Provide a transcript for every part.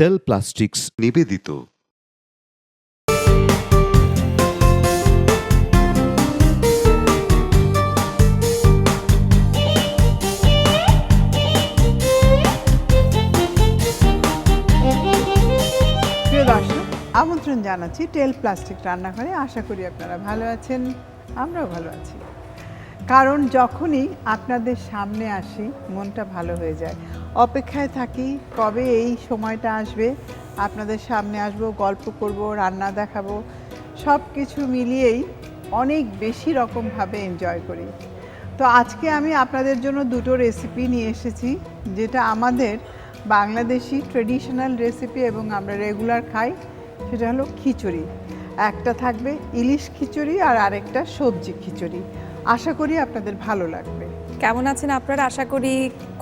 টেল plastics নিবেদিত। প্রিয় দর্শক, আমন্ত্রণ জানাচ্ছি টেল প্লাস্টিক রান্নাঘরে। আশা করি আপনারা ভালো আছেন, আমরাও ভালো আছি। কারণ যখনই আপনাদের সামনে আসি মনটা ভালো হয়ে যায়। অপেক্ষায় থাকি কবে এই সময়টা আসবে, আপনাদের সামনে আসবো, গল্প করব, রান্না দেখাবো, সব কিছু মিলিয়েই অনেক বেশি রকমভাবে এনজয় করি। তো আজকে আমি আপনাদের জন্য দুটো রেসিপি নিয়ে এসেছি, যেটা আমাদের বাংলাদেশি ট্রেডিশনাল রেসিপি এবং আমরা রেগুলার খাই। সেটা হলো খিচুড়ি। একটা থাকবে ইলিশ খিচুড়ি আর আরেকটা সবজি খিচুড়ি। আশা করি আপনাদের ভালো লাগবে। কেমন আছেন আপনারা? আশা করি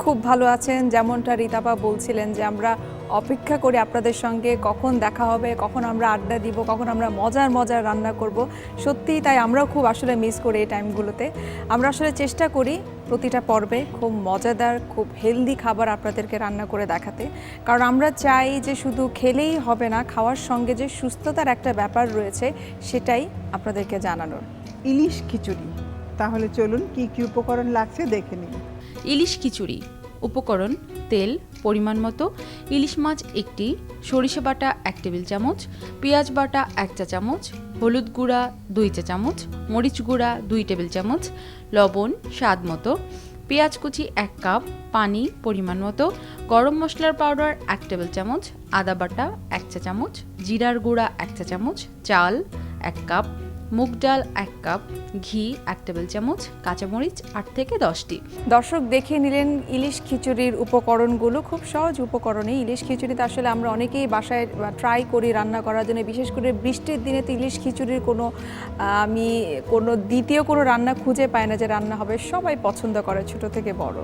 খুব ভালো আছেন। যেমনটা রীতাপা বলছিলেন যে আমরা অপেক্ষা করি আপনাদের সঙ্গে কখন দেখা হবে, কখন আমরা আড্ডা দিব, কখন আমরা মজার মজার রান্না করব। সত্যিই তাই, আমরাও খুব আসলে মিস করি এই টাইমগুলোতে। আমরা আসলে চেষ্টা করি প্রতিটা পর্বে খুব মজাদার, খুব হেলদি খাবার আপনাদেরকে রান্না করে দেখাতে। কারণ আমরা চাই যে শুধু খেলেই হবে না, খাওয়ার সঙ্গে যে সুস্থতার একটা ব্যাপার রয়েছে সেটাই আপনাদেরকে জানানোর। ইলিশ খিচুড়ি, তাহলে চলুন কি কি উপকরণ লাগছে দেখে নিন। ইলিশ খিচুড়ি উপকরণ: তেল পরিমাণ মতো, ইলিশ মাছ একটি, সরিষা বাটা 1 টেবিল চামচ, পেঁয়াজ বাটা 1 চা চামচ, হলুদ গুঁড়া 2 চা চামচ, মরিচ গুঁড়া 2 টেবিল চামচ, লবণ স্বাদ মতো, পেঁয়াজ কুচি 1 কাপ, পানি পরিমাণ মতো, গরম মশলার পাউডার 1 টেবিল চামচ, আদা বাটা 1 চা চামচ, জিরার গুঁড়া 1 চা চামচ, চাল 1 কাপ, মুগ ডাল 1 কাপ, ঘি 1 টেবিল চামচ, কাঁচামরিচ 8 থেকে 10টি। দর্শক দেখে নিলেন ইলিশ খিচুড়ির উপকরণগুলো। খুব সহজ উপকরণে ইলিশ খিচুড়িতে আসলে আমরা অনেকেই বাসায় ট্রাই করি রান্না করার জন্য। বিশেষ করে বৃষ্টির দিনে তো ইলিশ খিচুড়ির আমি কোনো দ্বিতীয় কোনো রান্না খুঁজে পাই না যে রান্না হবে। সবাই পছন্দ করে, ছোট থেকে বড়।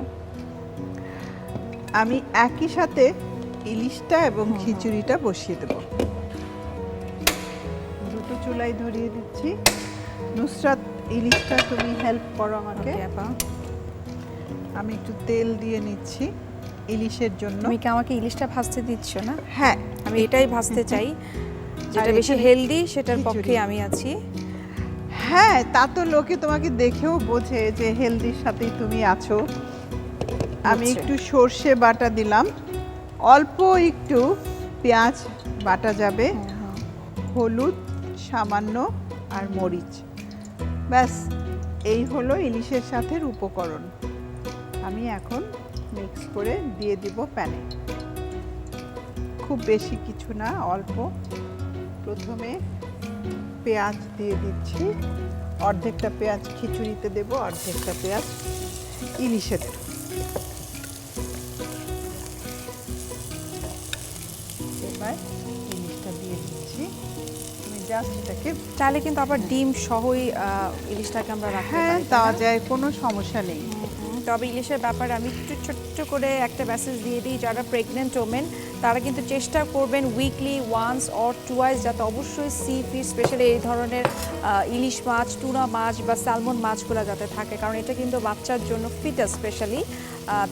আমি একই সাথে ইলিশটা এবং খিচুড়িটা বসিয়ে দেব। দুটো চুলাই ধরিয়ে দিচ্ছি। নুসরাত, ইলিশটা তুমি হেল্প করো আমাকে। আমি একটু তেল দিয়ে নিচ্ছি ইলিশের জন্য। তুমি কি আমাকে ইলিশটা ভাজতে দিচ্ছ না? হ্যাঁ, আমি এটাই ভাজতে চাই, যেটা আর বেশি এখানে হেলদি সেটার খিচুড়ি। পক্ষে আমি আছি। হ্যাঁ, তা তো লোকে তোমাকে দেখেও বোঝে যে হেলদির সাথেই তুমি আছো। আমি বুঝছে। একটু সর্ষে বাটা দিলাম, অল্প একটু পেঁয়াজ বাটা যাবে, হলুদ সামান্য আর মরিচ। ব্যাস, এই হলো ইলিশের সাথে উপকরণ। আমি এখন মিক্স করে দিয়ে দিব প্যানে। খুব বেশি কিছু না, অল্প। প্রথমে পেঁয়াজ দিয়ে দিচ্ছি। অর্ধেকটা পেঁয়াজ খিচুড়িতে দেব, অর্ধেকটা পেঁয়াজ ইলিশে দেব। এবার ইলিশটা দিয়ে দিচ্ছি। তুমি জাস্ট এটাকে, চাইলে কিন্তু আবার ডিম সহই ইলিশটাকে আমরা রাখতে হ্যাঁ পারি, তাই দেওয়া না? যায়, কোনো সমস্যা নেই। তবে ইলিশের ব্যাপারে আমি একটু ছোট্ট করে একটা মেসেজ দিয়ে দিই, যারা প্রেগনেন্ট ওমেন তারা কিন্তু চেষ্টা করবেন উইকলি ওয়ান্স অর টুয়াইস যাতে অবশ্যই সি ফিশ, স্পেশালি এই ধরনের ইলিশ মাছ, টুনা মাছ বা স্যালমন মাছগুলো যাতে থাকে। কারণ এটা কিন্তু বাচ্চার জন্য, ফিটাস স্পেশালি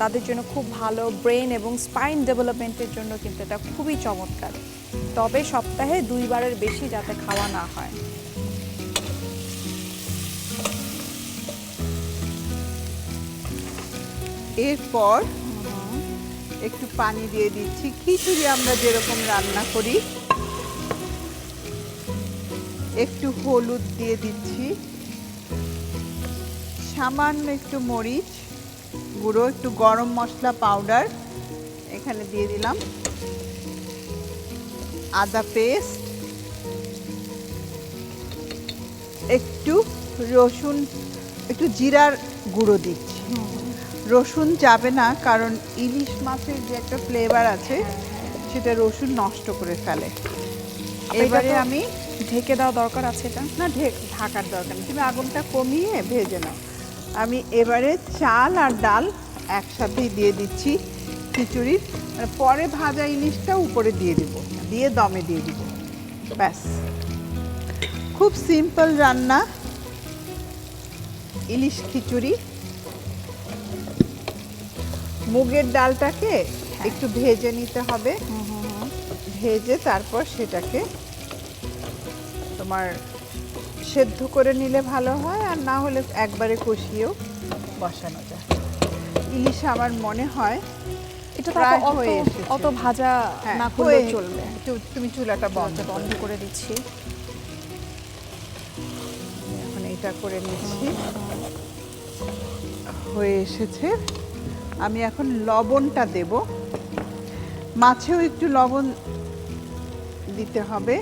তাদের জন্য খুব ভালো, ব্রেন এবং স্পাইন ডেভেলপমেন্টের জন্য কিন্তু এটা খুবই চমৎকার। তবে সপ্তাহে 2 বারের বেশি যাতে খাওয়া না হয়। এরপর একটু পানি দিয়ে দিচ্ছি। খিচুড়ি আমরা যেরকম রান্না করি, একটু হলুদ দিয়ে দিচ্ছি, সামান্য একটু মরিচ গুঁড়ো, একটু গরম মশলা পাউডার এখানে দিয়ে দিলাম, আদা পেস্ট, একটু রসুন, একটু জিরার গুঁড়ো দিচ্ছি। রসুন যাবে না, কারণ ইলিশ মাছের যে একটা ফ্লেভার আছে সেটা রসুন নষ্ট করে ফেলে। এবারে আমি ঢেকে দেওয়া দরকার আছে এটা? না, ঢাকার দরকার নেই, তুমি আগুনটা কমিয়ে ভেজে নাও। আমি এবারে চাল আর ডাল একসাথেই দিয়ে দিচ্ছি খিচুড়ির, আর পরে ভাজা ইলিশটা উপরে দিয়ে দিব, দিয়ে দমে দিয়ে দিব। ব্যাস, খুব সিম্পল রান্না ইলিশ খিচুড়ি। মুগের ডালটাকে একটু ভেজে নিতে হবে। ভেজে তারপর সেটাকে তোমার সেদ্ধ করে নিলে ভালো হয়, আর না হলে একবারে কষিয়েও বসানো যায়। ইলিশ আমার মনে হয় এটা তো প্রায় অত হয়ে এসেছে। অত ভাজা হ্যাঁ, না করলে হয়ে- চলবে। তুমি চুলাটা বন্ধ বন্ধ করে দিচ্ছি। এখন এটা করে নিচ্ছি, হয়ে এসেছে। আমি এখন লবণটা দেব। মাছেও একটু লবণ দিতে হবে।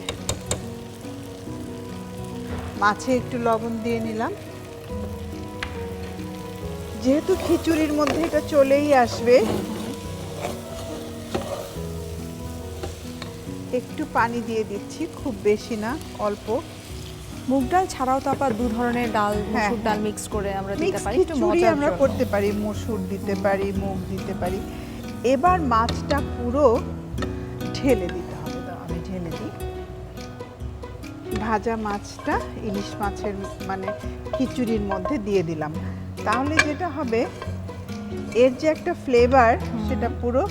মাছে একটু লবণ দিয়ে নিলাম। যেহেতু খিচুড়ির মধ্যে এটা চলেই আসবে, একটু পানি দিয়ে দিচ্ছি, খুব বেশি না, অল্প। মুগ ডাল ছাড়াও তো আবার দু ধরনের ডাল, হ্যাঁ, মসুর ডাল হ্যাঁ। মিক্স করে আমরা দিতে মিক্স পারি একটু খিচুড়ি মজার আমরা জন্য। করতে পারি, মসুর দিতে পারি, মুগ দিতে পারি। এবার মাছটা পুরো ঢেলে দিতে হবে। দাও আমি ঢেলে দিই। ভাজা মাছটা ইলিশ মাছের মানে খিচুড়ির মধ্যে দিয়ে দিলাম। তাহলে যেটা হবে, এর যে একটা ফ্লেভার সেটা পুরো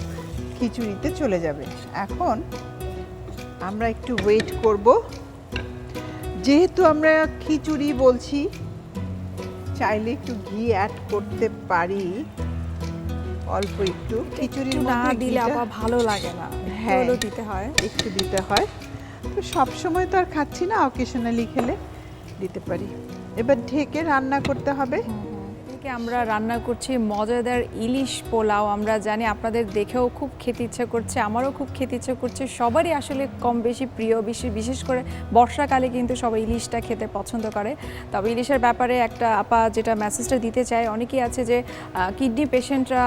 খিচুড়িতে চলে যাবে। এখন আমরা একটু ওয়েট করব। যেহেতু আমরা খিচুড়ি বলছি, চাইলে একটু ঘি অ্যাড করতে পারি, অল্প একটু। খিচুড়ির একটু না মধ্যে দিলে ঘিটা আবার ভালো লাগে না, হ্যাঁ। একটু দিতে হয়। একটু দিতে হয়। তো সব সময় তো আর খাচ্ছি না, অকেশনালি খেলে দিতে পারি। এবার ঢেকে রান্না করতে হবে। এদিকে আমরা রান্না করছি মজাদার ইলিশ পোলাও। আমরা জানি আপনাদের দেখেও খুব খেতে ইচ্ছে করছে, আমারও খুব খেতে ইচ্ছে করছে। সবারই আসলে কম বেশি প্রিয়, বিশেষ করে বর্ষাকালে কিন্তু সবাই ইলিশটা খেতে পছন্দ করে। তবে ইলিশের ব্যাপারে একটা আপা যেটা মেসেজটা দিতে চায়, অনেকেই আছে যে কিডনি পেশেন্টরা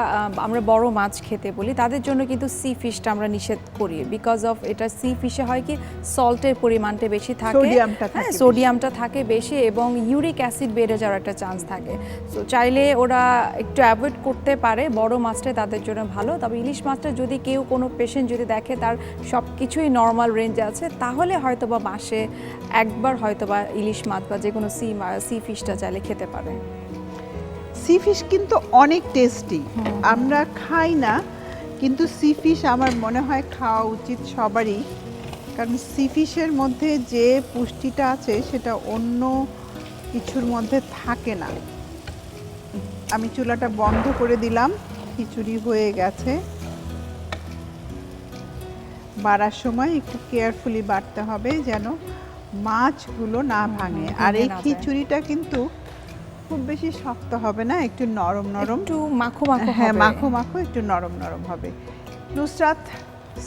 আমরা বড় মাছ খেতে বলি, তাদের জন্য কিন্তু সি ফিশটা আমরা নিষেধ করি। বিকজ অফ এটা সি ফিশে হয় কি, সল্টের পরিমাণটা বেশি থাকে, সোডিয়ামটা থাকে হ্যাঁ বেশি। সোডিয়ামটা থাকে বেশি এবং ইউরিক অ্যাসিড বেড়ে যাওয়ার একটা চান্স থাকে। সো চাইলে ওরা একটু অ্যাভয়েড করতে পারে, বড় মাছটা তাদের জন্য ভালো। তবে ইলিশ মাছটা যদি কেউ কোনো পেশেন্ট যদি দেখে তার সব কিছুই নর্মাল রেঞ্জে আছে, তাহলে হয়তো বা মাসে একবার হয়তো বা ইলিশ মাছ বা যে কোনো সি ফিশটা চাইলে খেতে পারে। সি ফিশ কিন্তু অনেক টেস্টি। আমরা খাই না, কিন্তু সি ফিশ আমার মনে হয় খাওয়া উচিত সবারই। কারণ সি ফিশের মধ্যে যে পুষ্টিটা আছে সেটা অন্য কিছুর মধ্যে থাকে না। আমি চুলাটা বন্ধ করে দিলাম। খিচুড়ি হয়ে গেছে। বাড়ার সময় একটু কেয়ারফুলি বাড়তে হবে যেন মাছগুলো না ভাঙে। আর ভেঙে এই না যায়। খিচুড়িটা কিন্তু খুব বেশি শক্ত হবে না, একটু নরম নরম। একটু মাখো মাখো হ্যাঁ, হবে। মাখো মাখো, একটু নরম নরম হবে। নুসরাত,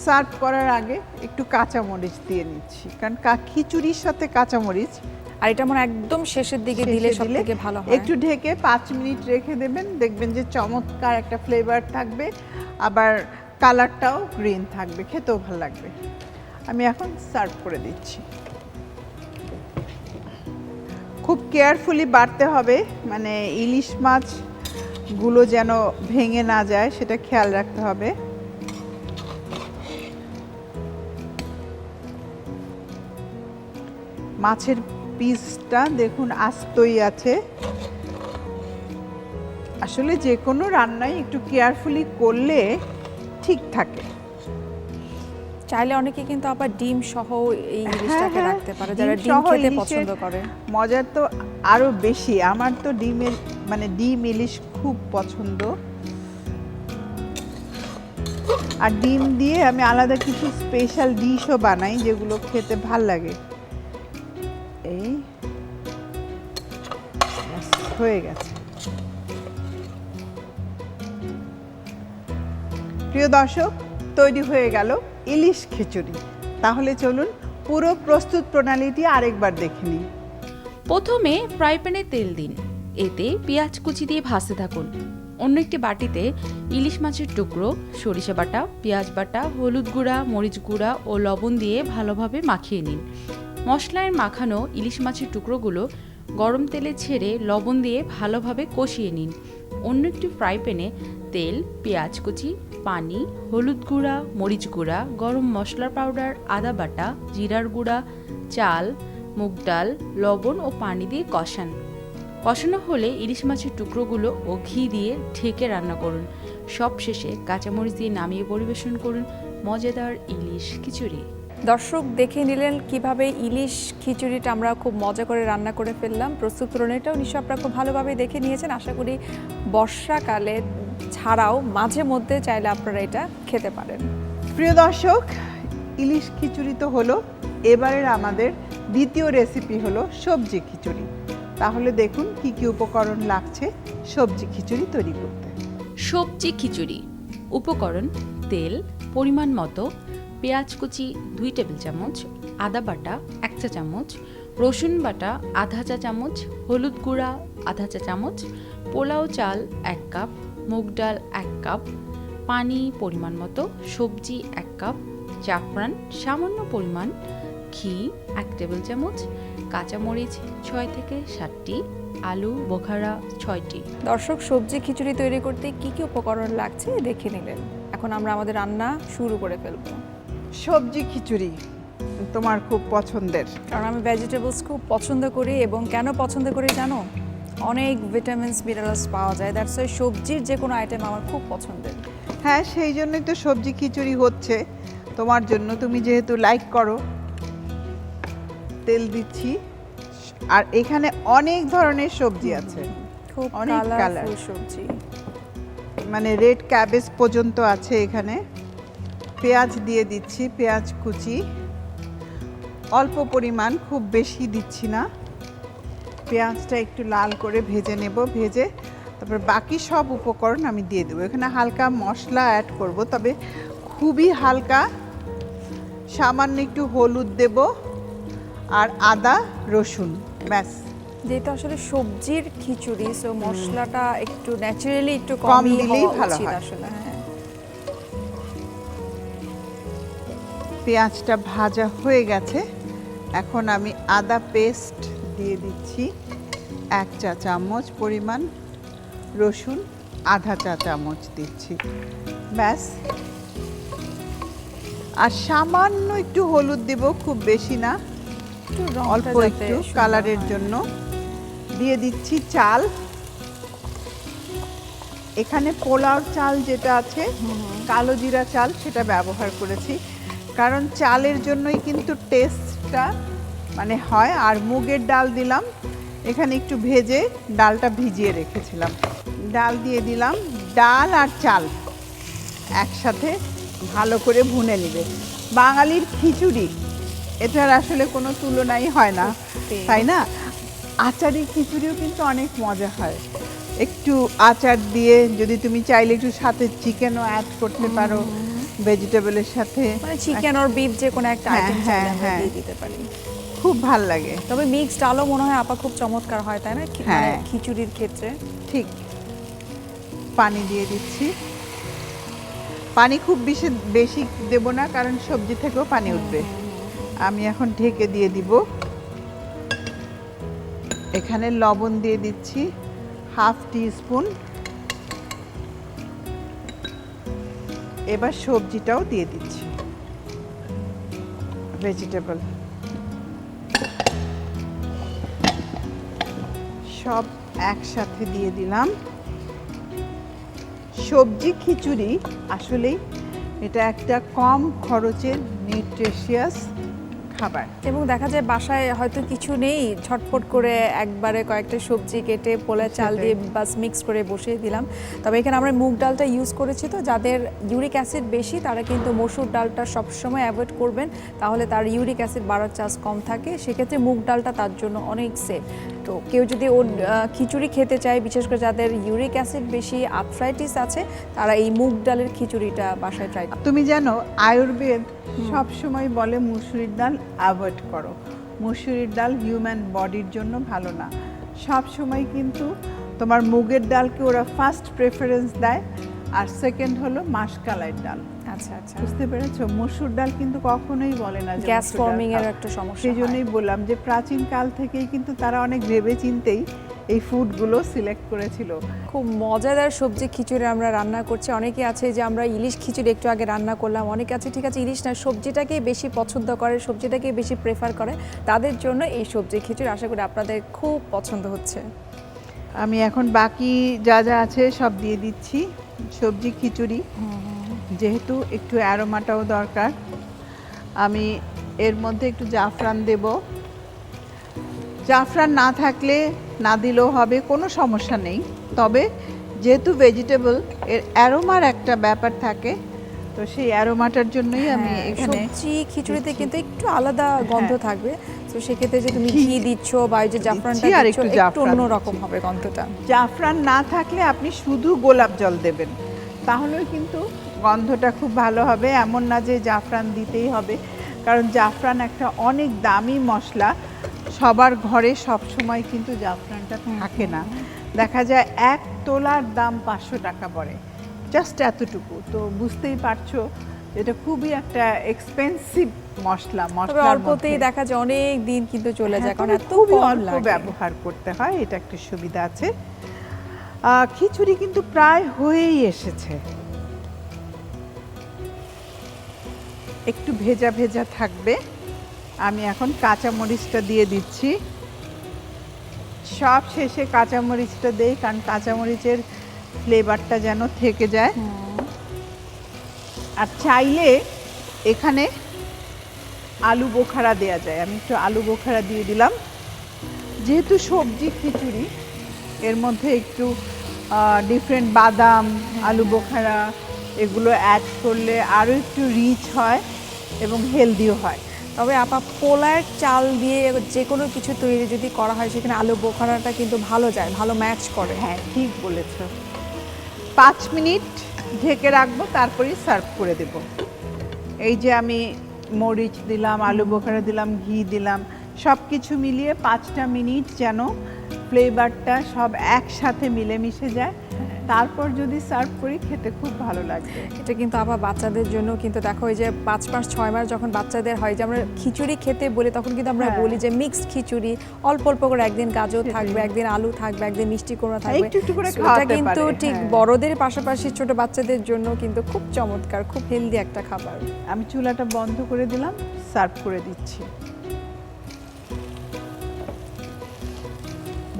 সার্ভ করার আগে একটু কাঁচামরিচ দিয়ে নিচ্ছি, কারণ খিচুড়ির সাথে কাঁচামরিচ আর এটা মনে হয় একদম শেষের দিকে দিলে শেষে সবথেকে ভালো হয়। একটু ঢেকে 5 মিনিট রেখে দেবেন, দেখবেন যে চমৎকার একটা ফ্লেভার থাকবে, আবার কালারটাও গ্রিন থাকবে, খেতেও ভালো লাগবে। আমি এখন সার্ভ করে দিচ্ছি। খুব কেয়ারফুলি বাড়তে হবে, মানে ইলিশ মাছগুলো যেন ভেঙে না যায় সেটা খেয়াল রাখতে হবে। মাছের পিসটা দেখুন আস্তই আছে। আসলে যে কোনো রান্নাই একটু কেয়ারফুলি করলে ঠিক থাকে। চাইলে অনেকে কিন্তু আবার ডিম সহ এই হ্যাঁ, ইলিশটাকে হ্যাঁ, রাখতে পারে, যারা ডিম ডিম সহ খেতে ইলিশের পছন্দ করে। মজা তো আরো বেশি। আমার তো ডিম ইলিশ খুব পছন্দ। আর ডিম দিয়ে আমি আলাদা কিছু স্পেশাল ডিশও বানাই যেগুলো খেতে ভাল লাগে। এই ব্যাস, হয়ে গেছে। প্রিয় দর্শক, তৈরি হয়ে গেল ইলিশ খিচুড়ি। তাহলে চলুন পুরো প্রস্তুত প্রণালীটি আরেকবার দেখে নিই। প্রথমে ফ্রাই প্যানে তেল দিন, এতে পেঁয়াজ কুচি দিয়ে ভাজতে থাকুন। অন্য একটি বাটিতে ইলিশ মাছের টুকরো, সরিষা বাটা, পেঁয়াজ বাটা, হলুদ গুঁড়া, মরিচ গুঁড়া ও লবণ দিয়ে ভালোভাবে মাখিয়ে নিন। মশলায় মাখানো ইলিশ মাছের টুকরোগুলো গরম তেলে ছেড়ে লবণ দিয়ে ভালোভাবে কষিয়ে নিন। অন্য একটি ফ্রাই প্যানে তেল, পেঁয়াজ কুচি, পানি, হলুদ গুঁড়া, মরিচ গুঁড়া, গরম মশলার পাউডার, আদা বাটা, জিরার গুঁড়া, চাল, মুগ ডাল, লবণ ও পানি দিয়ে কষান। কষানো হলে ইলিশ মাছের টুকরোগুলো ও ঘি দিয়ে ঢেকে রান্না করুন। সব শেষে কাঁচামরিচ দিয়ে নামিয়ে পরিবেশন করুন মজাদার ইলিশ খিচুড়ি। দর্শক দেখে নিলেন কিভাবে ইলিশ খিচুড়িটা আমরা খুব মজা করে রান্না করে ফেললাম। প্রস্তুত প্রণালীটাও নিশ্চয়ই আপনারা খুব ভালোভাবে দেখে নিয়েছেন। আশা করি বর্ষাকালে ছাড়াও মাঝে মধ্যে চাইলে আপনারা এটা খেতে পারেন। প্রিয় দর্শক, ইলিশ খিচুড়ি তো হলো, এবারের আমাদের দ্বিতীয় রেসিপি হলো সবজি খিচুড়ি। তাহলে দেখুন কি কি উপকরণ লাগছে সবজি খিচুড়ি তৈরি করতে। সবজি খিচুড়ি উপকরণ: তেল পরিমাণ মতো, পেঁয়াজ কুচি 2 টেবিল চামচ, আদা বাটা 1 চা চামচ, রসুন বাটা আধা চা চামচ, হলুদ গুঁড়া আধা চা চামচ, পোলাও চাল 1 কাপ, মুগ ডাল 1 কাপ, পানি পরিমাণ মতো, সবজি 1 কাপ, জাফরান সামান্য পরিমাণ, ঘি 1 টেবিল চামচ, কাঁচামরিচ 6 থেকে 7টি, আলু বোখারা 6টি। দর্শক সবজি খিচুড়ি তৈরি করতে কি কি উপকরণ লাগছে দেখে নিলেন। এখন আমরা আমাদের রান্না শুরু করে ফেলবো। সবজি খিচুড়ি তোমার খুব পছন্দের। কারণ আমি ভেজিটেবলস খুব পছন্দ করি, এবং কেন পছন্দ করি জানো? অনেক ভিটামিনস মিনারেলস পাওয়া যায়, দ্যাটস ওয়াই সবজির যে কোনো আইটেম আমার খুব পছন্দের। হ্যাঁ, সেই জন্যই তো সবজি খিচুড়ি হচ্ছে তোমার জন্য, তুমি যেহেতু লাইক করো। তেল দিচ্ছি, আর এখানে অনেক ধরনের সবজি আছে, খুব অনেক কালারফুল কালার। সবজি। মানে রেড ক্যাবেজ পর্যন্ত আছে এখানে। পেঁয়াজ দিয়ে দিচ্ছি, পেঁয়াজ কুচি অল্প পরিমাণ, খুব বেশি দিচ্ছি না। পেঁয়াজটা একটু লাল করে ভেজে নেব, ভেজে তারপর বাকি সব উপকরণ আমি দিয়ে দেবো। এখানে হালকা মশলা অ্যাড করব, তবে খুবই হালকা, সামান্য একটু হলুদ দেব আর আদা রসুন, ব্যাস। যেহেতু আসলে সবজির খিচুড়ি, সো মশলাটা একটু ন্যাচারালি একটু কম কমই দিলেই হওয়া ভালো উচিত হয়। আসলে। হ্যাঁ, পেঁয়াজটা ভাজা হয়ে গেছে, এখন আমি আদা পেস্ট দিয়ে দিচ্ছি 1 চা চামচ পরিমাণ, রসুন আধা চা চামচ দিচ্ছি, ব্যাস। আর সামান্য একটু হলুদ দেব, খুব বেশি না, একটু রংটা অল্প যাতে একটু সুন্দর কালারের হয়। জন্য। দিয়ে দিচ্ছি চাল। এখানে পোলাও চাল যেটা আছে, কালো জিরা চাল, সেটা ব্যবহার করেছি, কারণ চালের জন্যই কিন্তু টেস্টটা মানে হয়। আর মুগের ডাল দিলাম, এখানে একটু ভেজে ডালটা ভিজিয়ে রেখেছিলাম, ডাল দিয়ে দিলাম। ডাল আর চাল একসাথে ভালো করে ভুনে নেবে। বাঙালির খিচুড়ি, এটার আসলে কোনো তুলনাই হয় না, তাই না? আচারি খিচুড়িও কিন্তু অনেক মজা হয়। একটু আচার দিয়ে যদি তুমি চাইলে একটু সাথে চিকেনও অ্যাড করতে পারো ভেজিটেবলের সাথে, মানে চিকেন আর বিফ যে কোনো একটা হ্যাঁ, আইটেম হ্যাঁ, চাইলে আমরা হ্যাঁ। দিয়ে দিতে পারি। খুব ভাল লাগে। তবে মিক্সড ডালও মনে হয় আপা খুব চমৎকার হয়, তাই না? মানে হ্যাঁ। খিচুড়ির ক্ষেত্রে। ঠিক। পানি দিয়ে দিচ্ছি। পানি খুব বেশি বেশি দেব না, কারণ সবজি থেকেও পানি উঠবে। আমি এখন ঢেকে দিয়ে দিব। এখানে লবণ দিয়ে দিচ্ছি হাফ টিস্পুন। এবার সবজিটাও দিয়ে দিচ্ছি, ভেজিটেবল সব একসাথে দিয়ে দিলাম। সবজি খিচুড়ি আসলেই এটা একটা কম খরচের নিউট্রিশিয়াস খাবার। এবং দেখা যায় বাসায় হয়তো কিছু নেই, ঝটপট করে একবারে কয়েকটা সবজি কেটে পোলা চাল দিয়ে বাস মিক্স করে বসিয়ে দিলাম। তবে এখানে আমরা মুগ ডালটা ইউজ করেছি, তো যাদের ইউরিক অ্যাসিড বেশি তারা কিন্তু মসুর ডালটা সবসময় অ্যাভয়েড করবেন, তাহলে তার ইউরিক অ্যাসিড বাড়ার চান্স কম থাকে। সেক্ষেত্রে মুগ ডালটা তার জন্য অনেক সেফ। তো কেউ যদি ওর খিচুড়ি খেতে চায়, বিশেষ করে যাদের ইউরিক অ্যাসিড বেশি, আর্থ্রাইটিস আছে, তারা এই মুগ ডালের খিচুড়িটা বাসায় ট্রাই করবে। তুমি জানো আয়ুর্বেদ সব সময় বলে মুসুরির ডাল অ্যাভয়েড করো। মুসুরির ডাল হিউম্যান বডির জন্য ভালো না। সব সময় কিন্তু তোমার মুগের ডালকে ওরা ফার্স্ট প্রেফারেন্স দেয়, আর সেকেন্ড হলো মাসকলাইয়ের ডাল। আচ্ছা আচ্ছা, বুঝতে পেরেছো? মসুর ডাল কিন্তু কখনোই বলে না যে গ্যাস মসুর ডাল ফর্মিং এর খাও। একটা সমস্যা সেই হয়। জন্যই বললাম যে প্রাচীন কাল থেকেই কিন্তু তারা অনেক ভেবে চিন্তেই এই ফুডগুলো সিলেক্ট করেছিল। খুব মজাদার সবজি খিচুড়ি আমরা রান্না করছি। অনেকে আছে যে আমরা ইলিশ খিচুড়ি একটু আগে রান্না করলাম, অনেকে আছে ঠিক আছে ইলিশ না, সবজিটাকেই বেশি পছন্দ করে, সবজিটাকেই বেশি প্রেফার করে, তাদের জন্য এই সবজি খিচুড়ি আশা করি আপনাদের খুব পছন্দ হচ্ছে। আমি এখন বাকি যা যা আছে সব দিয়ে দিচ্ছি। সবজি খিচুড়ি, যেহেতু একটু অ্যারোমাটাও দরকার, আমি এর মধ্যে একটু জাফরান দেব। জাফরান না থাকলে না দিলেও হবে, কোনো সমস্যা নেই। তবে যেহেতু ভেজিটেবল, এর অ্যারোমার একটা ব্যাপার থাকে, তো সেই অ্যারোমাটার জন্যই আমি হ্যাঁ, এখানে সবজি খিচুড়িতে দিচ্ছি। কিন্তু একটু আলাদা গন্ধ হ্যাঁ। থাকবে, তো সেক্ষেত্রে যে তুমি ঘি ঘি দিচ্ছ বা এই যে জাফরানটা দিচ্ছি আর দিচ্ছ একটু একটু জাফরান অন্যরকম দিচ্ছি। হবে গন্ধটা। জাফরান না থাকলে আপনি শুধু গোলাপ জল দেবেন, তাহলেও কিন্তু গন্ধটা খুব ভালো হবে। এমন না যে জাফরান দিতেই হবে, কারণ জাফরান একটা অনেক দামি মশলা, সবার ঘরে সব সময় কিন্তু জাফরানটা থাকে না। দেখা যায় 1 তোলার দাম 500 টাকা পড়ে, জাস্ট এতটুকু। তো বুঝতেই পারছো এটা খুবই একটা এক্সপেন্সিভ মশলা। তবে মশলার অল্পতেই মধ্যে দেখা যায় অনেক দিন কিন্তু চলে যায়, কারণ তবে এত খুবই কম অল্প লাগে। ব্যবহার করতে হয়, এটা একটা সুবিধা আছে। খিচুড়ি কিন্তু প্রায় হয়েই এসেছে, একটু ভেজা ভেজা থাকবে। আমি এখন কাঁচামরিচটা দিয়ে দিচ্ছি, সব শেষে কাঁচামরিচটা দেই, কারণ কাঁচামরিচের ফ্লেভারটা যেন থেকে যায়। আর চাইলে এখানে আলু বোখারা দেয়া যায়, আমি একটু আলু বোখারা দিয়ে দিলাম। যেহেতু সবজি খিচুড়ি, এর মধ্যে একটু ডিফারেন্ট বাদাম, আলু বোখারা এগুলো অ্যাড করলে আরও একটু রিচ হয় এবং হেলদিও হয়। তবে আপা পোলার চাল দিয়ে যে কোনো কিছু তৈরি যদি করা হয়, সেখানে আলু বোখারাটা কিন্তু ভালো যায়, ভালো ম্যাচ করে। হ্যাঁ, ঠিক বলেছ। 5 মিনিট ঢেকে রাখবো, তারপরেই সার্ভ করে দেব। এই যে আমি মরিচ দিলাম, আলু বোখারা দিলাম, ঘি দিলাম, সব কিছু মিলিয়ে 5টা মিনিট যেন ফ্লেভারটা সব একসাথে মিলেমিশে যায়, তারপর যদি সার্ভ করি খেতে খুব ভালো লাগবে। এটা কিন্তু আবার বাচ্চাদের জন্য কিন্তু দেখো, এই যে 5 মাস 6 মাস যখন বাচ্চাদের হয়, যে আমরা খিচুড়ি খেতে বলি, তখন কিন্তু আমরা হ্যাঁ। বলি যে মিক্সড খিচুড়ি, অল্প অল্প করে একদিন গাজর সেটাই। থাকবে, একদিন আলু থাকবে, একদিন মিষ্টি কুমড়া থাকবে। একটু একটু করে So, এটা খাওয়াতে কিন্তু পারে, ঠিক হ্যাঁ। বড়দের পাশাপাশি ছোট বাচ্চাদের জন্য কিন্তু খুব চমৎকার, খুব হেলদি একটা খাবার। আমি চুলাটা বন্ধ করে দিলাম, সার্ভ করে দিচ্ছি।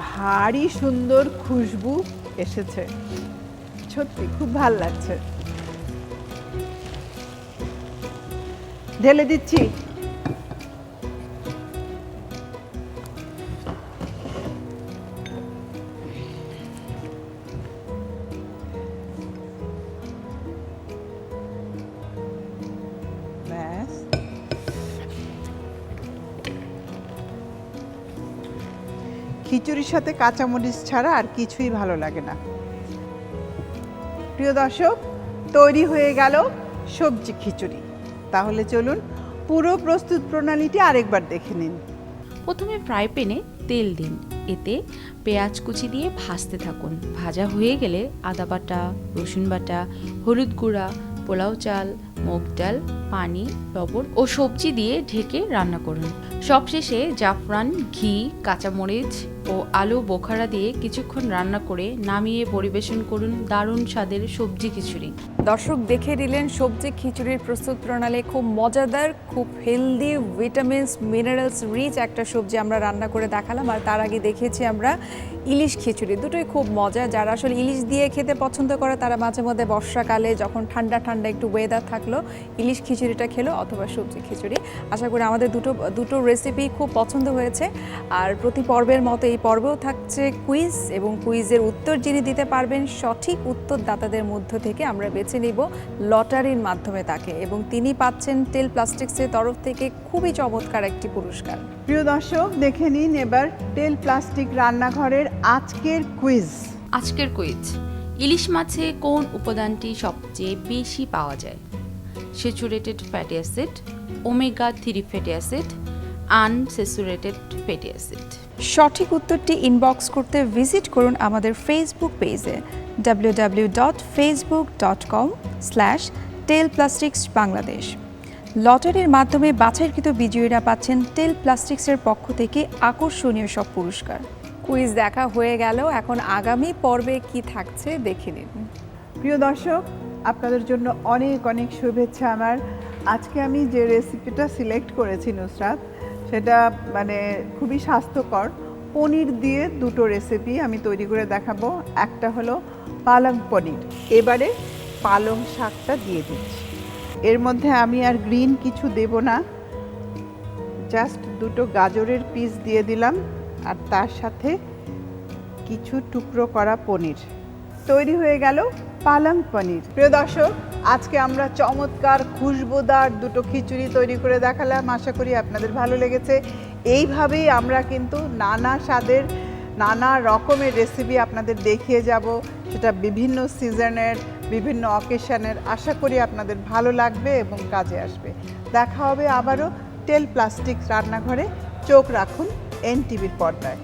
ভারী সুন্দর খুশবু এসেছে, সত্যি খুব ভালো লাগছে। ঢেলে দিচ্ছি। ব্যাস, খিচুড়ির সাথে কাঁচামরিচ ছাড়া আর কিছুই ভালো লাগে না। প্রিয় দর্শক, তৈরি হয়ে গেল সবজি খিচুড়ি। তাহলে চলুন পুরো প্রস্তুত প্রণালীটি আরেকবার দেখে নিন। প্রথমে ফ্রাই প্যানে তেল দিন, এতে পেঁয়াজ কুচি দিয়ে ভাজতে থাকুন। ভাজা হয়ে গেলে আদা বাটা, রসুন বাটা, হলুদ গুঁড়া, পোলাও চাল, মুগ ডাল, পানি, লবণ ও সবজি দিয়ে ঢেকে রান্না করুন। সবশেষে জাফরান, ঘি, কাঁচামরিচ ও আলু বোখারা দিয়ে কিছুক্ষণ রান্না করে নামিয়ে পরিবেশন করুন দারুণ স্বাদের সবজি খিচুড়ি। দর্শক দেখে নিলেন সবজি খিচুড়ির প্রস্তুত প্রণালী। খুব মজাদার, খুব হেলদি, ভিটামিনস, মিনারেলস রিচ একটা সবজি আমরা রান্না করে দেখালাম। আর তার আগে দেখিয়েছি আমরা ইলিশ খিচুড়ি, দুটোই খুব মজা। যারা আসলে ইলিশ দিয়ে খেতে পছন্দ করে, তারা মাঝে মধ্যে বর্ষাকালে যখন ঠান্ডা ঠান্ডা একটু ওয়েদার থাকলো, ইলিশ খিচুড়িটা খেলো, অথবা সবজি খিচুড়ি। আশা করি আমাদের দুটো রেসিপি খুব পছন্দ হয়েছে। আর প্রতি পর্বের মতো এই পর্বেও থাকছে কুইজ, এবং কুইজের উত্তর যিনি দিতে পারবেন, সঠিক উত্তরদাতাদের মধ্য থেকে আমরা বেছে নিব লটারির মাধ্যমে তাকে, এবং তিনি পাচ্ছেন টেল প্লাস্টিক্সের তরফ থেকে খুবই চমৎকার একটি পুরস্কার। প্রিয় দর্শক, দেখে নিন এবার টেল প্লাস্টিক রান্নাঘরের আজকের কুইজ। আজকের কুইজ: ইলিশ মাছে কোন উপাদানটি সবচেয়ে বেশি পাওয়া যায়? Saturated fatty acid, omega 3 fatty acid, unsaturated fatty acid. সঠিক উত্তরটি ইনবক্স করতে ভিজিট করুন আমাদের ফেসবুক পেজে www.facebook.com/টেলপ্লাস্টিক্সবাংলাদেশ। লটারির মাধ্যমে বাছাইকৃত বিজয়ীরা পাচ্ছেন টেল প্লাস্টিক্সের পক্ষ থেকে আকর্ষণীয় সব পুরস্কার। কুইজ দেখা হয়ে গেল, এখন আগামী পর্বে কি থাকছে দেখে নিন। প্রিয় দর্শক, আপনাদের জন্য অনেক অনেক শুভেচ্ছা আমার। আজকে আমি যে রেসিপিটা সিলেক্ট করেছি নুসরাত, সেটা মানে খুবই স্বাস্থ্যকর। পনির দিয়ে দুটো রেসিপি আমি তৈরি করে দেখাবো। একটা হলো পালং পনির। এবারে পালং শাকটা দিয়ে দিচ্ছি। এর মধ্যে আমি আর গ্রিন কিছু দেব না, জাস্ট দুটো গাজরের পিস দিয়ে দিলাম আর তার সাথে কিছু টুকরো করা পনির। তৈরি হয়ে গেল পালং পনির। প্রিয় দর্শক, আজকে আমরা চমৎকার খুশবুদার দুটো খিচুড়ি তৈরি করে দেখালাম। আশা করি আপনাদের ভালো লেগেছে। এইভাবেই আমরা কিন্তু নানা স্বাদের নানা রকমের রেসিপি আপনাদের দেখিয়ে যাব, সেটা বিভিন্ন সিজনের বিভিন্ন অকেশনের। আশা করি আপনাদের ভালো লাগবে এবং কাজে আসবে। দেখা হবে আবারও টেল প্লাস্টিক রান্নাঘরে। চোখ রাখুন এনটিভির পর্দায়।